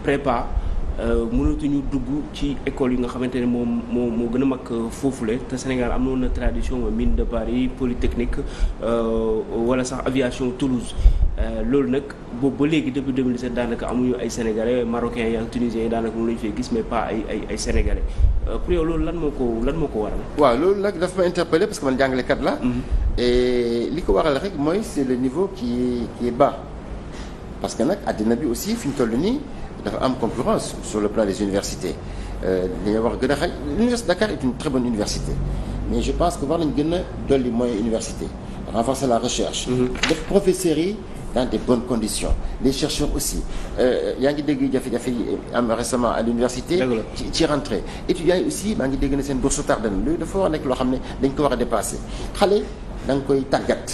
prépa mënatuñu dugg ci école yi nga xamante ne moo gën a mag foofule te Sénégal amoon na tradition mine de Paris Polytechnique wala sax aviation Toulouse loolu nag boobu ba léegi depuis 2017 daanaka amuñu ay sénégalais marocains yi ak tunisiens yi daanaka moom la ñu fay gis mais pas ay sénégalais pour yow loolu lan moo ko waral. waaw loolu nag dafa ma interpellé parce que man jàngalekat la. et li ko waral rek mooy c'est le niveau qui est bas parce que nag àddina bi aussi fi ñu toll nii. dafa am concurrence sur le plan des universités dañoo wax gën a xaj l'université de Dakar est une très bonne université mais je pense que war nañ gën a dolli moyens université renforcer la recherche def professeurs yi dans des bonnes conditions les chercheurs aussi yaa ngi dégg jafe-jafe yi am récemment à l'université ci rentrée étudiants yi aussi maa ngi dégg na seen bourse tardé na loolu dafa war a nekk loo xam ne dañ ko war a dépasser xale da nga koy tàggat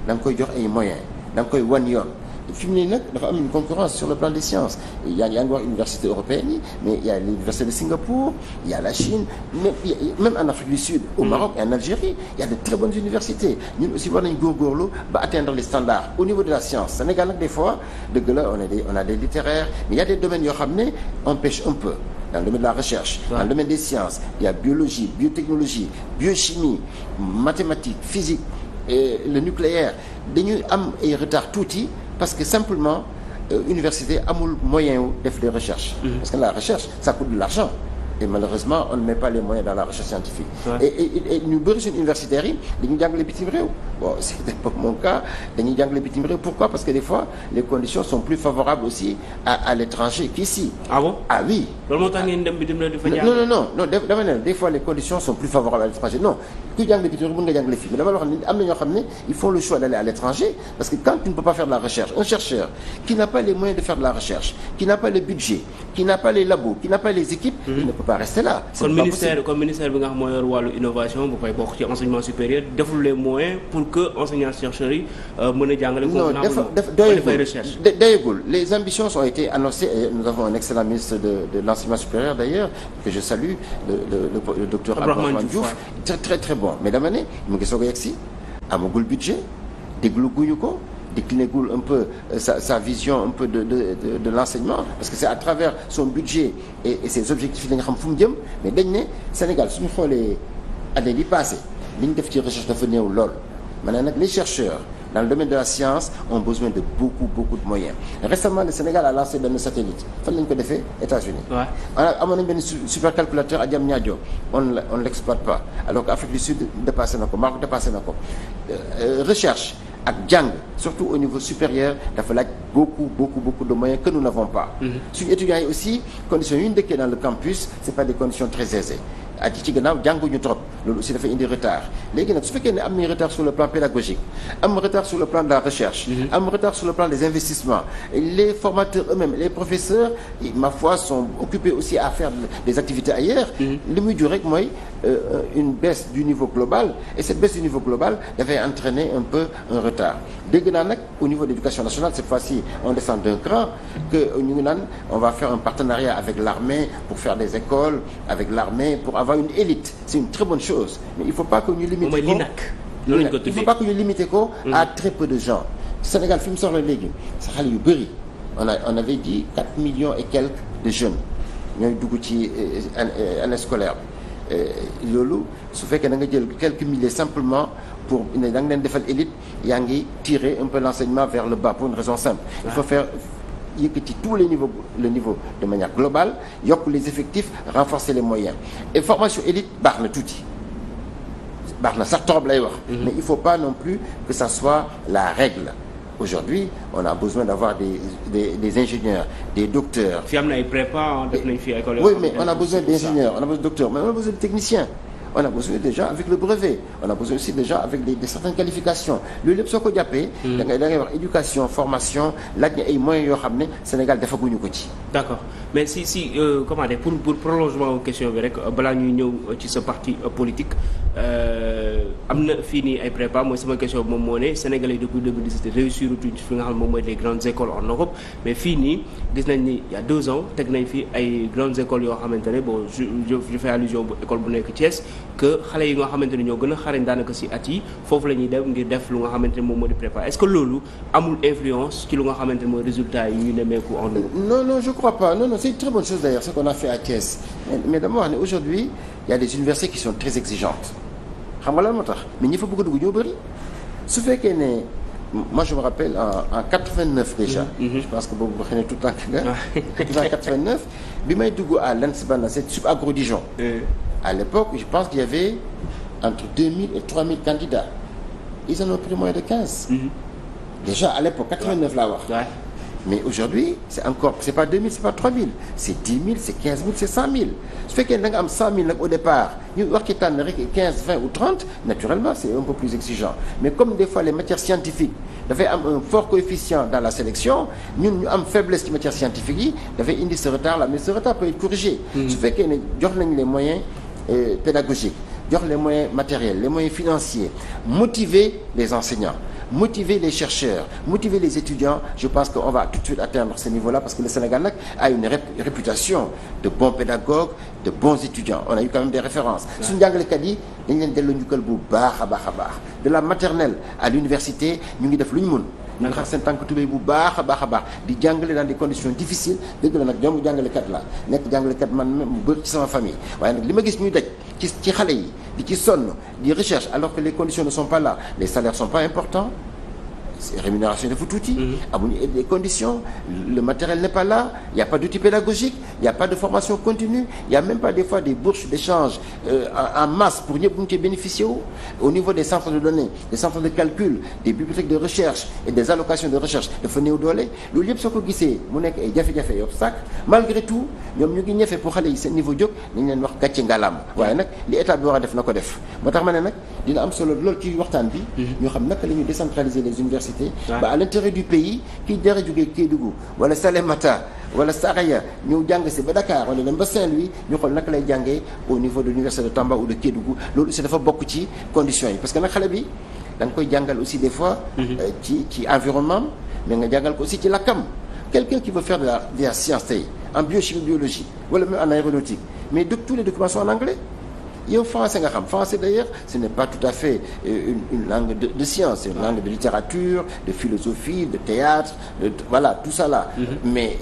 da nga koy jox ay moyens da nga koy wan yoon fi mu ne nag dafa am une concurrence sur le plan des sciences yaa ngi wax université européenne yi mais il y a l'université de Singapour il y a la Chine même en Afrique du Sud au Maroc et en Algérie il y a de très bonnes universités ñun aussi war nañ góorgóorlu ba atteindre les standards au niveau de la science Sénégal nag des fois dëgg la on a des littéraires mais il y a des domaines yoo xam ne on pêche un peu dans le domaine de la recherche dans le domaine des sciences il y a biologie biotechnologie biochimie mathématiques physique et le nucléaire dañuy am ay retard tuuti parce que simplement université amul moyen wu def des recherches parce que la recherche ça coûte de l'argent et malheureusement on ne met pas les moyens dans la recherche scientifique et ñu bëri suñu universitaires yi dañuy jàngale bitim réew bon c'est pas mon cas dañuy jàngale bitim réew pourquoi parce que des fois les conditions sont plus favorables aussi à l'étranger qu'ici. Ah bon? Ah oui. loolu moo tax ngeen dem bitim réew di fa jàng. non dama ne des fois les conditions sont plus favorables à l'étranger non kuy jàngale bitim réew mën nga jàngale fii mais dama la wax ne am na ñoo xam ne ils font le choix d'aller à l'étranger parce que quand tu ne peux pas faire de la recherche un chercheur qui n'a pas les moyens de faire de la recherche qui n'a pas le budget qui n'a pas les labos qui n'a pas les équipes il ne peut pas rester là. kon ministère bi nga xam moo yor wàllu innovation bu koy bokk ci enseignement supérieur deful les moyens pour que enseignants chercheurs yi mën a jàngale. non dafa recherche. doyagul les ambitions ont été annoncées et nous avons un excellent ministre de l'enseignement supérieur d'ailleurs que je salue le docteur Abdourahmane Diouf très très bon mais dama ne mu ngi soog a yegsi amagul budget déglu guñu ko. décliner un peu sa vision un peu de l'enseignement parce que c'est à travers son budget et ses objectifs la nga xam fu mu jëm mais dañ ne Sénégal suñu xoolee année yi passé li ñu def ci recherche dafa néew lool maintenant nag les chercheurs dans le domaine de la science ont besoin de beaucoup de moyens récemment le Sénégal a lancé benn satellite fan lañ ko defee États-Unis amoon nañ benn supercalculateur à Diamniadio on l'exploite pas alors que Afrique du Sud dépassé na ko Maroc dépassé na ko recherche ak jàng surtout au niveau supérieur dafa laaj beaucoup de moyens que nous n'avons pas suñu étudiants yi aussi conditions yu ñu dëkkee dans le campus c'est pas des conditions très aisées ak ci gannaaw jànguñu trop loolu aussi dafay indi retard léegi nag su fekkee ne am nañu retard sur le plan pédagogique am retard sur le plan de la recherche am retard sur le plan des investissements les formateurs eux-mêmes les professeurs ma foi sont occupés aussi à faire des activités ailleurs li muy jur rek mooy une baisse du niveau global et cette baisse du niveau global dafay entraîner un peu un retard dégg naa nag au niveau de l'éducation nationale cette fois-ci on descend d'un cran que ñu ngi naan on va faire un partenariat avec l'armée pour faire des écoles avec l'armée pour avoir une élite c'est une très bonne chose mais il faut pas que ñu limiter ko il faut pas que ñu limiter ko à très peu de gens Sénégal fi mu soxla léegi sa xale yu bëri on avait dit 4 millions et quelques de jeunes ñooy dugg ci année scolaire bi loolu su fekkee da nga jël quelques milliers simplement pour da nga leen defal élite yaa ngi tirer un peu l'enseignement vers le bas pour une raison simple il faut faire yëkkati tous les niveaux le niveau de manière globale yokk les effectifs renforcer les moyens et formation élite baax na tuuti baax na sax trop lay wax mais il faut pas non plus que ça soit la règle aujourd'hui on a besoin d'avoir des ingénieurs des docteurs fi am na ay prépa def nañ fi école oui mais on a besoin d'ingénieurs on a besoin de docteurs mais on a besoin de techniciens on a besoin déjà avec le brevet on a besoin aussi déjà avec des certaines qualifications loolu lépp soo ko jàppee da ngay wax éducation formation laaj na ay moyens yoo xam ne Sénégal defaguñu ko ci d'accord mais si comment dire pour prolongement question bi rek balaa ñuy ñëw ci sa parti politique am na fii nii ay prépa mooy sama question moom moo ne Sénégalais depuis 2017 réussir tuñ fi nga xam ne moom mooy les grandes écoles en Europe mais fii nii gis nañ ni il y a 2 ans teg nañ fi ay grandes écoles yoo xamante ne bon je fais allusion bu école bu nekk Thiès que xale yi nga xamante ne ñoo gën a xarañ daanaka ci at yi foofu la ñuy dem ngir def lu nga xamante ne moom moo di prépa est-ce que loolu amul influence ci lu nga xamante ne mooy résultat yi ñu nemmeeku en Europe. Non, je crois pas. Non, c'est une très bonne chose d'ailleurs ce qu'on a fait à Thiès mais dama wax ne aujourd'hui il y a des universités qui sont très exigeantes xam nga lan moo tax mais ñi fa bëgg a dugg ñoo bëri su fekkee ne moi je me rappelle en 89 déjà. Je pense que boobu xëy na tout le temps nga. 89 bi may dugg à l'ENSBAN c'est Subagro Dijon. À l'époque je pense qu'il y avait entre 2000 et 3000 candidats ils en ont pris moins de 15. Déjà à l'époque 89 laa wax. Mais aujourd'hui c'est pas 2000 c'est pas 3000 c'est 10 000 c'est 15 000 c'est 100 000 su fekkee da nga am 100 000 nag au départ ñu wax ci tànn rek 15 20 ou 30 naturellement c'est un peu plus exigeant mais comme des fois les matières scientifiques dafay am un fort coefficient dans la sélection ñun ñu am faiblesse ci matières scientifiques yi dafay indi ce retard là mais ce retard peut être corrigé. su fekkee ne jox nañ les moyens pédagogiques jox les moyens matériels les moyens financiers motiver les enseignants. Motiver les chercheurs, motiver les étudiants, je pense qu'on va tout de suite atteindre ce niveau-là parce que le Sénégal nag a une réputation de bons pédagogues, de bons étudiants. On a eu quand même des références. Suñu jàngalekat yi dañ leen delloo njukkal bu baax a baax a baax de la maternelle à l'université ñu ngi def lu ñu mën. ñu ngi xar seen tànk tubéy bu baax a baax a baax di jàngale dans des conditions difficiles dëgg la nag ñoom jàngalekat la nekk jàngalekat man même mu bëri ci sama famille waaye nag li ma gis ñuy daj ci xale yi di ci sonn di recherche alors que les conditions ne sont pas là les salaires sont pas importants rémunération dafa tuuti amuñu des conditions le matériel n'est pas là il y a pas d'outils pédagogiques il y a pas de formation continue il y a même pas des fois des bourses d'échange en masse pour ñëpp ñu ci bénéficier wu au niveau des centres de données des centres de calcul des bibliothèques de recherche et des allocations de recherche dafa néew doole loolu yëpp soo ko gisee mu nekk ay jafe-jafe yo sac malgré tout ñoom ñu ngi ñefe pour xale yi seen niveau jóg nañ leen wax gàcce ngalaam waaye nag li état bi war a def na ko def moo tax ma ne nag dina am solo loolu ci waxtaan bi ñoo xam naka la ñuy décentraliser les universités ba à l'intérieur du pays kii dara jógee Kédougou wala Salémata wala Saraya ñëw jàng si ba Dakar wala dem ba Saint-Louis ñu xool naka lay jàngee au niveau de l'université de Tamba ou de Kédougou loolu aussi dafa bokk ci conditions yi parce que nag xale bi da nga koy jàngal aussi des fois ci environnement mais nga jàngal ko aussi ci lakkam quelqu'un qui veut faire de la science tey en biochimie biologie wala même en aéronautique mais tous les documents sont en anglais yow français nga xam français d'ailleurs ce n'est pas tout à fait une langue de science c'est une langue de littérature de philosophie de théâtre voilà tout ça là mais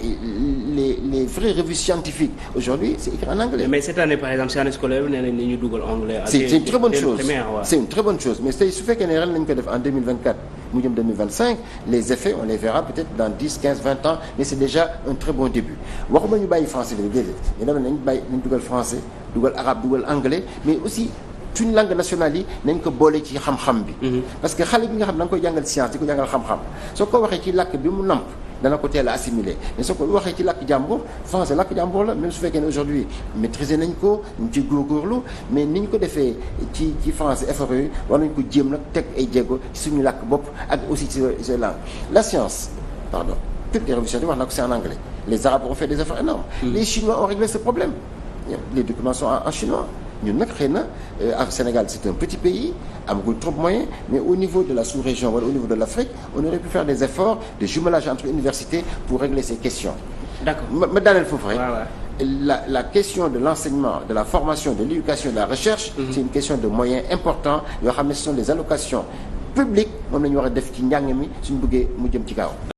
les vraies revues scientifiques aujourd'hui c'est écrit en anglais mais cette année par exemple si année scolaire nee nañ ñu dugal anglais c'est une très bonne chose c'est une très bonne chose mais tey su fekkee ne ren lañ ko def en 2024 mu jëm 2025 les effets on les verra peut-être dans 10 15 20 ans mais c'est déjà un très bon début waxuma ñu bàyyi français bi déedéet mais dama nañ dugal français dugal arabe dugal anglais mais aussi suñu langue nationale yi nañ ko boole ci xam-xam bi parce que xale bi nga xam da nga koy jàngal science di ko jàngal xam-xam soo ko waxee ci làkk bi mu namp dana ko teel a assimiler mais soo ko waxee ci làkk jàmbur français làkk jàmbur la même su fekkee ne aujourd'hui maîtriser nañ ko ñu ci góorgóorlu mais ni ñu ko defee ci français effort yooyu war nañ ko jéem nag teg ay jéego ci suñu làkk bopp ak aussi ci langue la science pardon toutes les révolutions wax na ko c'est en anglais les arabes ont fait des efforts énormes les chinois ont réglé ce problème les documents sont en chinois ñun nag xëy na Sénégal c'est un petit pays amagul trop moyen mais au niveau de la sous-région wala au niveau de l'Afrique on aurait pu faire des efforts de jumelage entre universités pour régler ces questions. D'accord ma daaneel foofu rek. La question de l'enseignement de la formation de l'éducation de la recherche. C'est une question de moyens importants yoo xam ne ce sont des allocations publiques moom la ñu war a def ci njàng mi suñu bëggee mu jëm ci kaw.